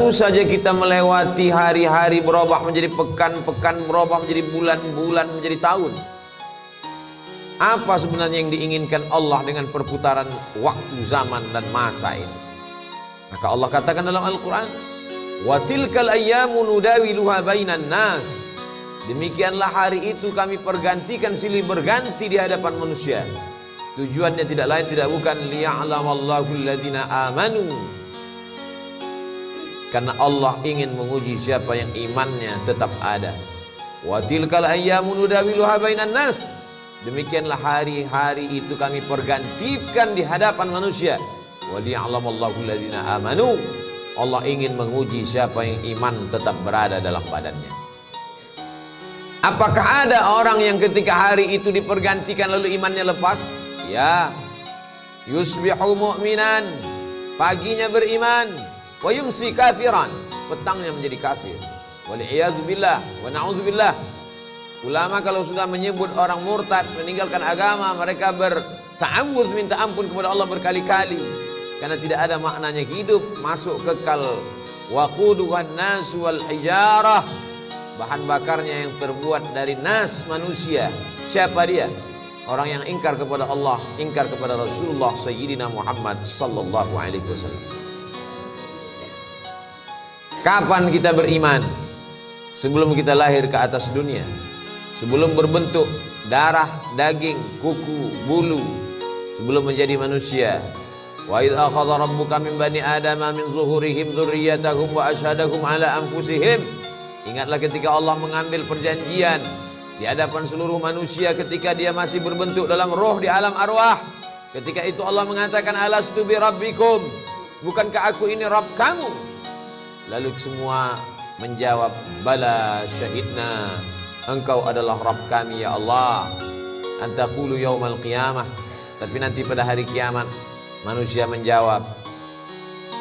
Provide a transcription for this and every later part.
Baru saja kita melewati hari-hari berubah menjadi pekan, pekan berubah menjadi bulan, bulan menjadi tahun. Apa sebenarnya yang diinginkan Allah dengan perputaran waktu, zaman dan masa ini? Maka Allah katakan dalam Al-Quran, wa tilkal ayyamu nudawiluha bainan nas. Demikianlah hari itu kami pergantikan silih berganti di hadapan manusia. Tujuannya tidak lain tidak bukan liya'lamallahu alladhina amanu, karena Allah ingin menguji siapa yang imannya tetap ada. Wa tilkal ayyamu nudawiluha bainan nas. Demikianlah hari-hari itu kami pergantikan di hadapan manusia. Wa liya'lamallahu alladhina amanu. Allah ingin menguji siapa yang iman tetap berada dalam badannya. Apakah ada orang yang ketika hari itu dipergantikan lalu imannya lepas? Ya. Yusbihu mu'minan, paginya beriman, wa yumsi kafiran, petangnya menjadi kafir. Wal'iyadzu billah wa na'udzubillah. Ulama kalau sudah menyebut orang murtad meninggalkan agama, mereka berta'awudz, minta ampun kepada Allah berkali-kali, karena tidak ada maknanya hidup, masuk kekal. Waquduhan nas wal hijarah, bahan bakarnya yang terbuat dari nas, manusia. Siapa dia? Orang yang ingkar kepada Allah, ingkar kepada Rasulullah Sayyidina Muhammad sallallahu alaihi wasallam. Kapan kita beriman? Sebelum kita lahir ke atas dunia, sebelum berbentuk darah, daging, kuku, bulu, sebelum menjadi manusia. Wa idz akhadha rabbuka min bani adama min zuhurihim dzurriyyatahum wa asyhadahum ala anfusihim. Ingatlah ketika Allah mengambil perjanjian di hadapan seluruh manusia ketika dia masih berbentuk dalam roh di alam arwah. Ketika itu Allah mengatakan, alastu bi rabbikum, bukankah aku ini Rabb kamu? Lalu semua menjawab, bala syahidna, engkau adalah Rabb kami ya Allah. Antaqulu yaumal qiyamah, tapi nanti pada hari kiamat manusia menjawab,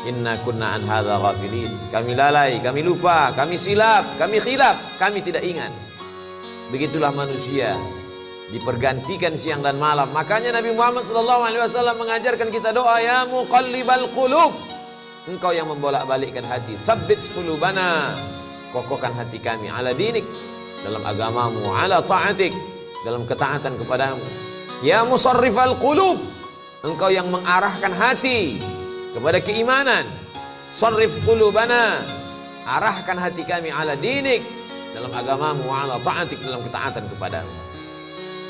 inna kunna an hadza ghafilin, kami lalai, kami lupa, kami silap, kami khilaf, kami tidak ingat. Begitulah manusia dipergantikan siang dan malam. Makanya Nabi Muhammad SAW mengajarkan kita doa, ya muqallibal qulub, engkau yang membolak-balikkan hati, sabbit qulubana, kokohkan hati kami, ala dinik, dalam agamamu, ala ta'atik, dalam ketaatan kepadamu. Ya musarrifal qulub, engkau yang mengarahkan hati kepada keimanan, sarrif qulubana, arahkan hati kami, ala dinik, dalam agamamu, ala ta'atik, dalam ketaatan kepadamu.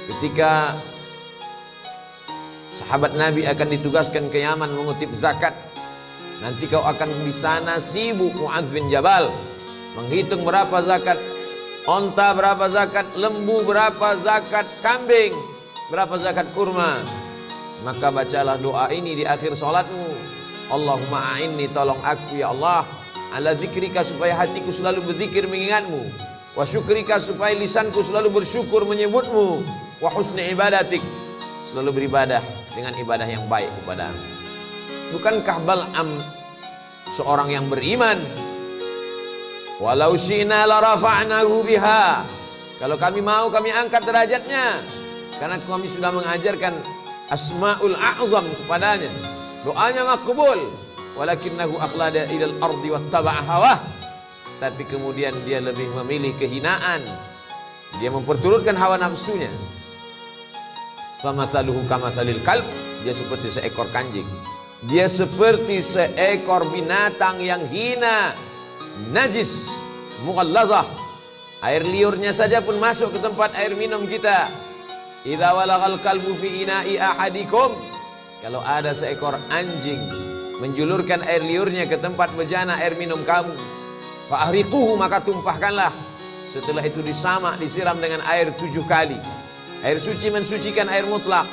Ketika sahabat Nabi akan ditugaskan ke Yaman mengutip zakat, nanti kau akan di sana sibuk Mu'adz bin Jabal menghitung berapa zakat onta, berapa zakat lembu, berapa zakat kambing, berapa zakat kurma. Maka bacalah doa ini di akhir salatmu, Allahumma a'inni, tolong aku ya Allah, ala zikrika, supaya hatiku selalu berzikir mengingatmu, wa syukrika, supaya lisanku selalu bersyukur menyebutmu, wa husni ibadatik, selalu beribadah dengan ibadah yang baik kepadamu. Bukankah Bal'am seorang yang beriman? Walau syi'na la rafa'nahu biha, kalau kami mau kami angkat derajatnya, karena kami sudah mengajarkan asmaul a'zam kepadanya, doanya makbul. Walakinnahu akhlada ilal ardi wattaba'a hawah, tapi kemudian dia lebih memilih kehinaan, dia memperturutkan hawa nafsunya. Famathaluhu kamathalil kalb, dia seperti seekor kanjing, dia seperti seekor binatang yang hina, najis, mughallazah. Air liurnya saja pun masuk ke tempat air minum kita. Idza walagal kalbu fi ina'i ahadikum, kalau ada seekor anjing menjulurkan air liurnya ke tempat bejana air minum kamu, fa ahriquhu, maka tumpahkanlah. Setelah itu disamak, disiram dengan air 7 kali. Air suci mensucikan air mutlak,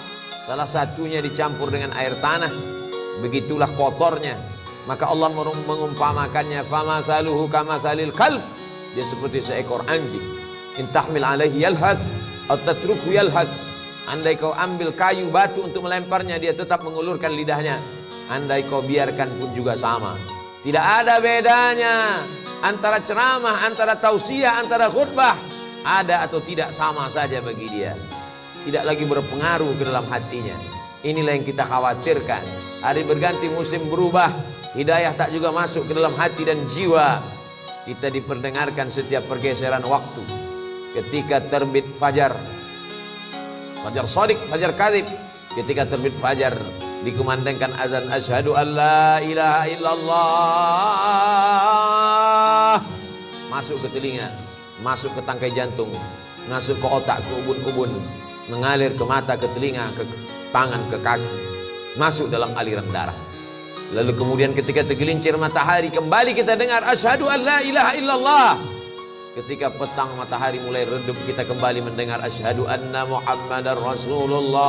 salah satunya dicampur dengan air tanah, begitulah kotornya. Maka Allah mengumpamakannya, famasaluhu kamasalil kalb, dia seperti seekor anjing. Intahmil alaihi yalhas atau tatruku yalhas, andai kau ambil kayu batu untuk melemparnya, dia tetap mengulurkan lidahnya. Andai kau biarkan pun juga sama. Tidak ada bedanya antara ceramah, antara tausiah, antara khutbah, ada atau tidak sama saja bagi dia, tidak lagi berpengaruh ke dalam hatinya. Inilah yang kita khawatirkan. Hari berganti, musim berubah, Hidayah tak juga masuk ke dalam hati dan jiwa. Kita diperdengarkan setiap pergeseran waktu. Ketika terbit fajar, fajar shadiq, fajar kadhib. Ketika terbit fajar, dikumandangkan azan, asyhadu an la ilaha illallah. Masuk ke telinga, masuk ke tangkai jantung, masuk ke otak, ke ubun-ubun, mengalir ke mata, ke telinga, ke tangan, ke kaki, masuk dalam aliran darah. Lalu kemudian ketika tergelincir matahari, kembali kita dengar asyhadu an la ilaha illallah. Ketika petang matahari mulai redup, kita kembali mendengar asyhadu anna Muhammadar Rasulullah.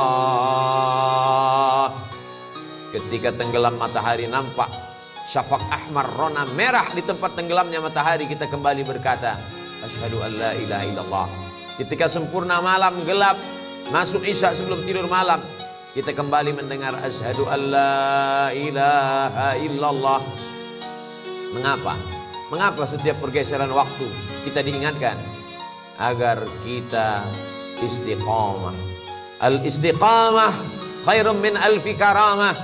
Ketika tenggelam matahari, nampak syafaq ahmar, rona merah di tempat tenggelamnya matahari, kita kembali berkata asyhadu an la ilaha illallah. Ketika sempurna malam gelap, masuk isya sebelum tidur malam, kita kembali mendengar asyhadu an la ilaha illallah. Mengapa? Mengapa setiap pergeseran waktu kita diingatkan? Agar kita istiqamah. Al-istiqamah khairum min alfi karamah.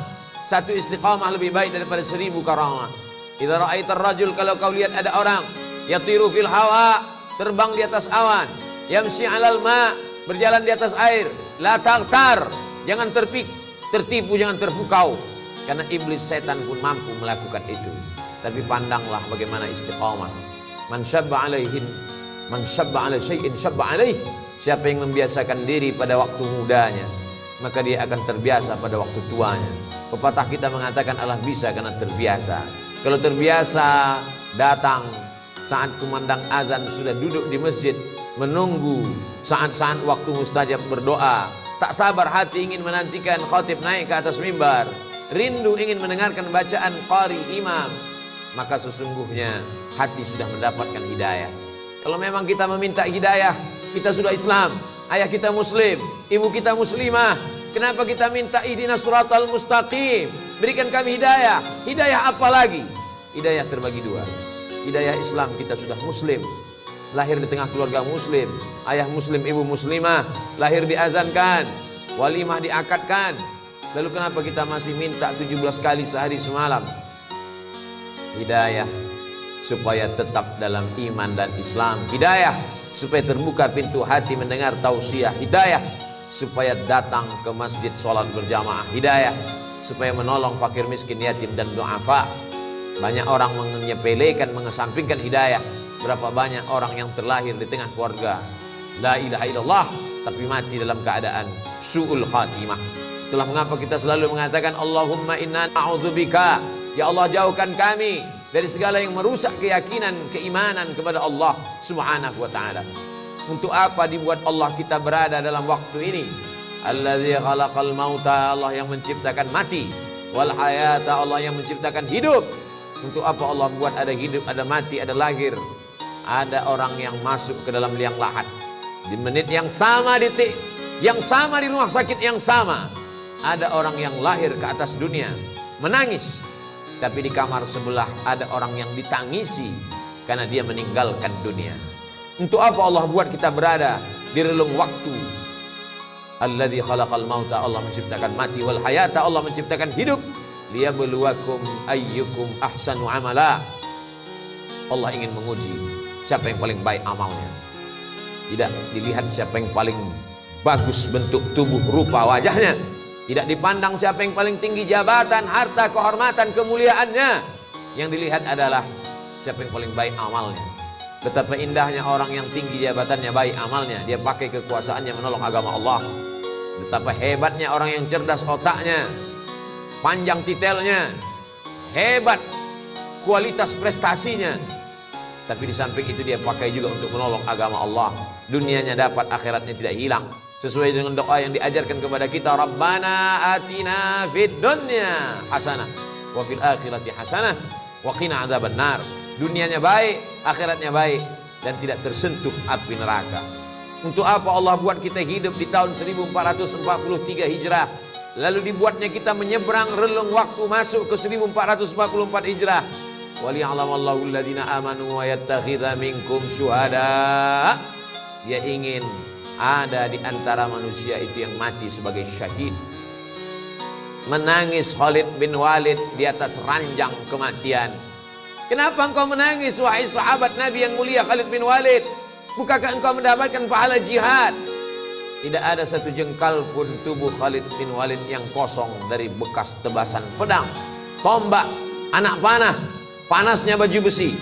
Satu istiqamah lebih baik daripada 1000 karamah. Idza ra'aitar rajul, kalau kau lihat ada orang yatiru fil hawa, terbang di atas awan, yamshi 'alal ma, berjalan di atas air, la taghtar, jangan tertipu, jangan terpukau, karena iblis setan pun mampu melakukan itu. Tapi pandanglah bagaimana istiqamah. Man syabba alaihin, man syabba ala syai'in syabba alaih. Siapa yang membiasakan diri pada waktu mudanya, maka dia akan terbiasa pada waktu tuanya. Pepatah kita mengatakan Allah bisa karena terbiasa. Kalau terbiasa datang saat kumandang azan, sudah duduk di masjid menunggu saat-saat waktu mustajab berdoa, tak sabar hati ingin menantikan khatib naik ke atas mimbar, rindu ingin mendengarkan bacaan qari imam, maka sesungguhnya hati sudah mendapatkan hidayah. Kalau memang kita meminta hidayah, kita sudah Islam, ayah kita muslim, ibu kita muslimah, kenapa kita minta ihdinas siratal mustaqim, berikan kami hidayah? Hidayah apa lagi? Hidayah terbagi dua. Hidayah Islam, kita sudah muslim, lahir di tengah keluarga muslim, ayah muslim, ibu muslimah, lahir diazankan, walimah diakadkan. Lalu kenapa kita masih minta 17 kali sehari semalam? Hidayah supaya tetap dalam iman dan Islam. Hidayah supaya terbuka pintu hati mendengar tausiah. Hidayah supaya datang ke masjid sholat berjamaah. Hidayah supaya menolong fakir miskin, yatim dan du'afa. Banyak orang menyepelekan, mengesampingkan hidayah. Berapa banyak orang yang terlahir di tengah keluarga la ilaha illallah, tapi mati dalam keadaan su'ul khatimah. Itulah mengapa kita selalu mengatakan Allahumma inna na'udzubika, ya Allah jauhkan kami dari segala yang merusak keyakinan, keimanan kepada Allah subhanahu wa ta'ala. Untuk apa dibuat Allah kita berada dalam waktu ini? Alladzi khalaqal mauta, Allah yang menciptakan mati, wal hayata, Allah yang menciptakan hidup. Untuk apa Allah buat ada hidup, ada mati, ada lahir? Ada orang yang masuk ke dalam liang lahat di menit yang sama, detik yang sama, di rumah sakit yang sama. Ada orang yang lahir ke atas dunia menangis, tapi di kamar sebelah ada orang yang ditangisi karena dia meninggalkan dunia. Untuk apa Allah buat kita berada di relung waktu? Alladzi khalaqal mauta, Allah menciptakan mati, wal hayata, Allah menciptakan hidup, liyabluwakum ayyukum ahsanu amala. Allah ingin menguji siapa yang paling baik amalnya. Tidak dilihat siapa yang paling bagus bentuk tubuh rupa wajahnya, tidak dipandang siapa yang paling tinggi jabatan, harta, kehormatan, kemuliaannya. Yang dilihat adalah siapa yang paling baik amalnya. Betapa indahnya orang yang tinggi jabatannya, baik amalnya, dia pakai kekuasaannya menolong agama Allah. Betapa hebatnya orang yang cerdas otaknya, panjang titelnya, hebat kualitas prestasinya, tapi di samping itu dia pakai juga untuk menolong agama Allah. Dunianya dapat, akhiratnya tidak hilang. Sesuai dengan doa yang diajarkan kepada kita, Rabbana atina fid dunya hasanah wa fil akhirati hasanah wa qina adzabannar. Dunianya baik, akhiratnya baik, dan tidak tersentuh api neraka. Untuk apa Allah buat kita hidup di tahun 1443 Hijrah, lalu dibuatnya kita menyeberang relung waktu masuk ke 1444 Hijrah. Waliya'lamallahu alladhina amanu wa yattakhidha minkum syuhada. Dia ingin ada di antara manusia itu yang mati sebagai syahid. menangis Khalid bin Walid di atas ranjang kematian. Kenapa engkau menangis wahai sahabat Nabi yang mulia Khalid bin Walid? Bukankah engkau mendapatkan pahala jihad? Tidak ada satu jengkal pun tubuh Khalid bin Walid yang kosong dari bekas tebasan pedang, tombak, anak panah, panasnya baju besi.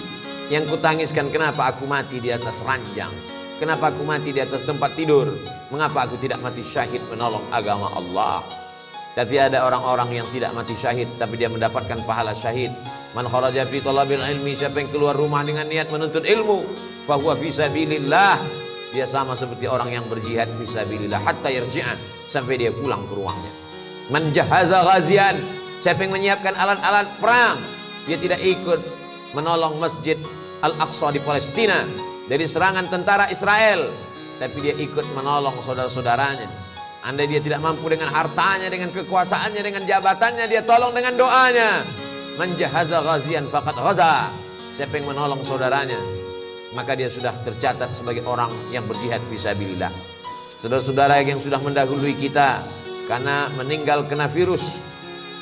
Yang kutangiskan, kenapa aku mati di atas ranjang? Kenapa aku mati di atas tempat tidur? Mengapa aku tidak mati syahid menolong agama Allah? Tapi ada orang-orang yang tidak mati syahid, tapi dia mendapatkan pahala syahid. Man kharaja fi talabil ilmi, siapa yang keluar rumah dengan niat menuntut ilmu, fahuwa fi sabilillah, dia sama seperti orang yang berjihad fi sabilillah hatta yarji'a, sampai dia pulang ke rumahnya. Man jahaza ghazian, siapa yang menyiapkan alat-alat perang, dia tidak ikut menolong Masjid Al-Aqsa di Palestina dari serangan tentara Israel, tapi dia ikut menolong saudara-saudaranya. Andai dia tidak mampu dengan hartanya, dengan kekuasaannya, dengan jabatannya, dia tolong dengan doanya. Man jahaza ghazian faqad ghaza, siapa yang menolong saudaranya, maka dia sudah tercatat sebagai orang yang berjihad fisabilillah. Saudara-saudara yang sudah mendahului kita karena meninggal kena virus,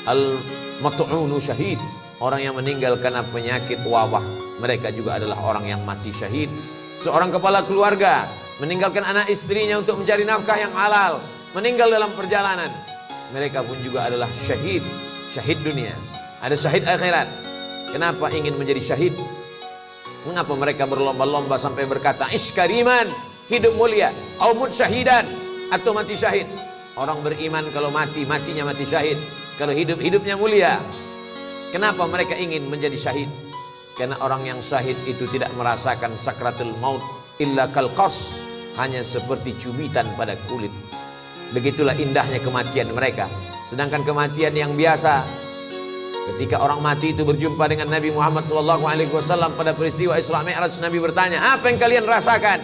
al-mat'unu syahid, orang yang meninggal karena penyakit wabah, mereka juga adalah orang yang mati syahid. Seorang kepala keluarga meninggalkan anak istrinya untuk mencari nafkah yang halal, meninggal dalam perjalanan, mereka pun juga adalah syahid. Syahid dunia, ada syahid akhirat. Kenapa ingin menjadi syahid? Mengapa mereka berlomba-lomba sampai berkata iskariman, hidup mulia, au mut syahidan, atau mati syahid? Orang beriman kalau mati, matinya mati syahid. Kalau hidup, hidupnya mulia. Kenapa mereka ingin menjadi syahid? Karena orang yang syahid itu tidak merasakan sakratul maut illa kal qars, hanya seperti cubitan pada kulit. Begitulah indahnya kematian mereka. Sedangkan kematian yang biasa, ketika orang mati itu berjumpa dengan Nabi Muhammad SAW pada peristiwa Isra Mi'raj, Nabi bertanya, apa yang kalian rasakan?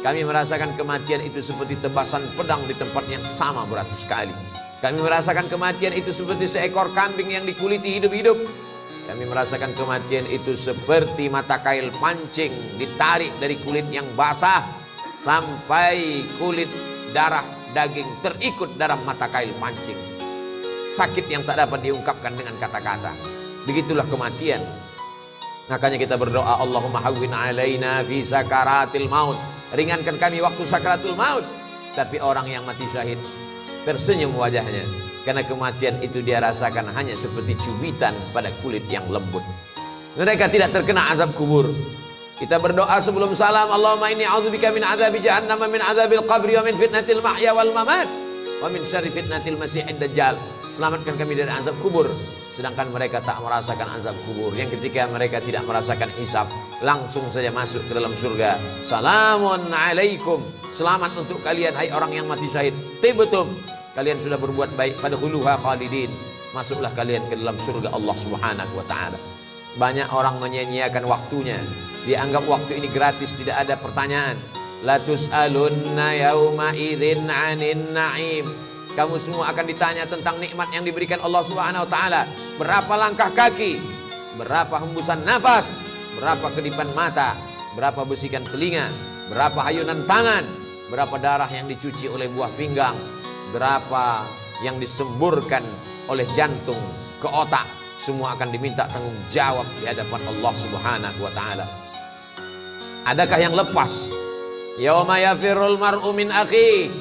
Kami merasakan kematian itu seperti tebasan pedang di tempat yang sama beratus kali. Kami merasakan kematian itu seperti seekor kambing yang dikuliti hidup-hidup. Kami merasakan kematian itu seperti mata kail pancing ditarik dari kulit yang basah sampai kulit, darah, daging terikut dalam mata kail pancing. Sakit yang tak dapat diungkapkan dengan kata-kata. Begitulah kematian. Makanya kita berdoa, Allahumma hawwin alaina fi sakaratil maut, ringankan kami waktu sakaratul maut. Tapi orang yang mati syahid tersenyum wajahnya, karena kematian itu dia rasakan hanya seperti cubitan pada kulit yang lembut. Mereka tidak terkena azab kubur. Kita berdoa sebelum salam, Allahumma inni a'udzubika min azabi jahannam, min azabil qabri, wa min fitnatil mahya wal mamat, wa min syarri fitnatil masiihid dajjal. Selamatkan kami dari azab kubur. Sedangkan mereka tak merasakan azab kubur, yang ketika mereka tidak merasakan hisab, langsung saja masuk ke dalam surga. Salamun alaikum, selamat untuk kalian hai orang yang mati syahid. Tibtum, kalian sudah berbuat baik, fadkhuluha khalidin, masuklah kalian ke dalam surga Allah Subhanahu wa taala. Banyak orang menyia-nyiakan waktunya. Dia anggap waktu ini gratis, tidak ada pertanyaan. La tus'alunna yauma idzin 'anin na'im. Kamu semua akan ditanya tentang nikmat yang diberikan Allah Subhanahu wa taala. Berapa langkah kaki, berapa hembusan nafas, berapa kedipan mata, berapa bisikan telinga, berapa hayunan tangan, berapa darah yang dicuci oleh buah pinggang, berapa yang disemburkan oleh jantung ke otak. Semua akan diminta tanggung jawab di hadapan Allah Subhanahu wa taala. Adakah yang lepas? Yauma yafirrul mar'u min akhi,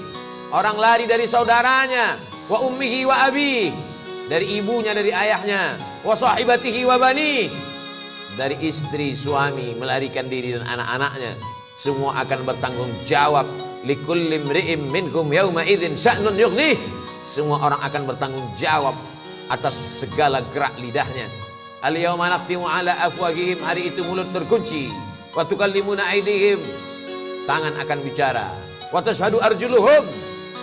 orang lari dari saudaranya, wa ummihi wa abi, dari ibunya, dari ayahnya, wa sahibatihi wa bani, dari istri, suami, melarikan diri dan anak-anaknya. Semua akan bertanggung jawab. Likulli imri'in minhum yauma idzin sya'nun yughnih. Semua orang akan bertanggung jawab atas segala gerak lidahnya. Al-yawma nakhtimu ala afwahihim, hari itu mulut terkunci. Wa tukallimuna aydihim, tangan akan bicara. Wa tashhadu arjuluhum,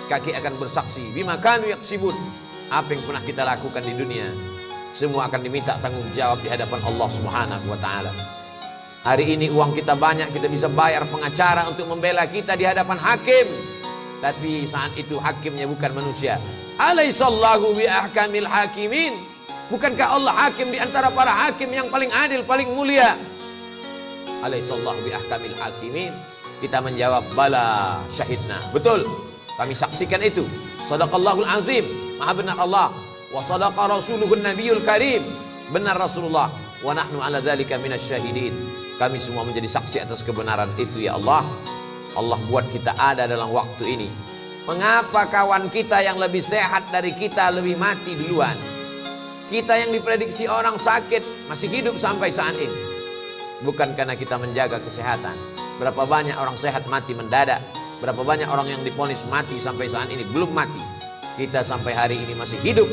kaki akan bersaksi. Bima kanu yaksibun, apa yang pernah kita lakukan di dunia. Semua akan diminta tanggung jawab di hadapan Allah Subhanahu wa taala. Hari ini uang kita banyak, kita bisa bayar pengacara untuk membela kita di hadapan hakim. Tapi saat itu hakimnya bukan manusia. Alaihissallahu bi ahkamil hakimin, bukankah Allah hakim di antara para hakim yang paling adil, paling mulia? Alaihissallahu bi ahkamil hakimin. Kita menjawab, bala syahidna, betul, kami saksikan itu. Shadaqallahul azim, maha benar Allah. wa sadaqa rasuluhun nabiyul karim. Benar Rasulullah, wa nahnu ala dzalika minasyahidin. Kami semua menjadi saksi atas kebenaran itu ya Allah. Allah buat kita ada dalam waktu ini. Mengapa kawan kita yang lebih sehat dari kita lebih mati duluan? Kita yang diprediksi orang sakit masih hidup sampai saat ini. Bukan karena kita menjaga kesehatan. Berapa banyak orang sehat mati mendadak. Berapa banyak orang yang divonis mati sampai saat ini belum mati. Kita sampai hari ini masih hidup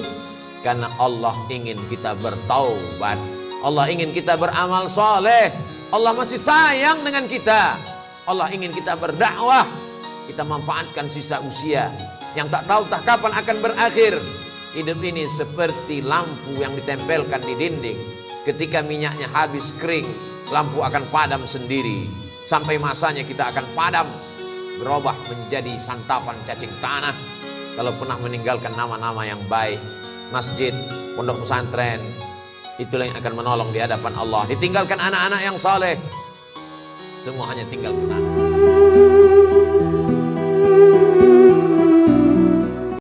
karena Allah ingin kita bertaubat. Allah ingin kita beramal soleh. Allah masih sayang dengan kita. Allah ingin kita berdakwah. Kita manfaatkan sisa usia yang tak tahu tak kapan akan berakhir. Hidup ini seperti lampu yang ditempelkan di dinding. Ketika minyaknya habis kering, lampu akan padam sendiri. Sampai masanya kita akan padam, berubah menjadi santapan cacing tanah. Kalau pernah meninggalkan nama-nama yang baik, masjid, pondok pesantren, itulah yang akan menolong di hadapan Allah. Ditinggalkan anak-anak yang saleh, semua hanya tinggal kenangan.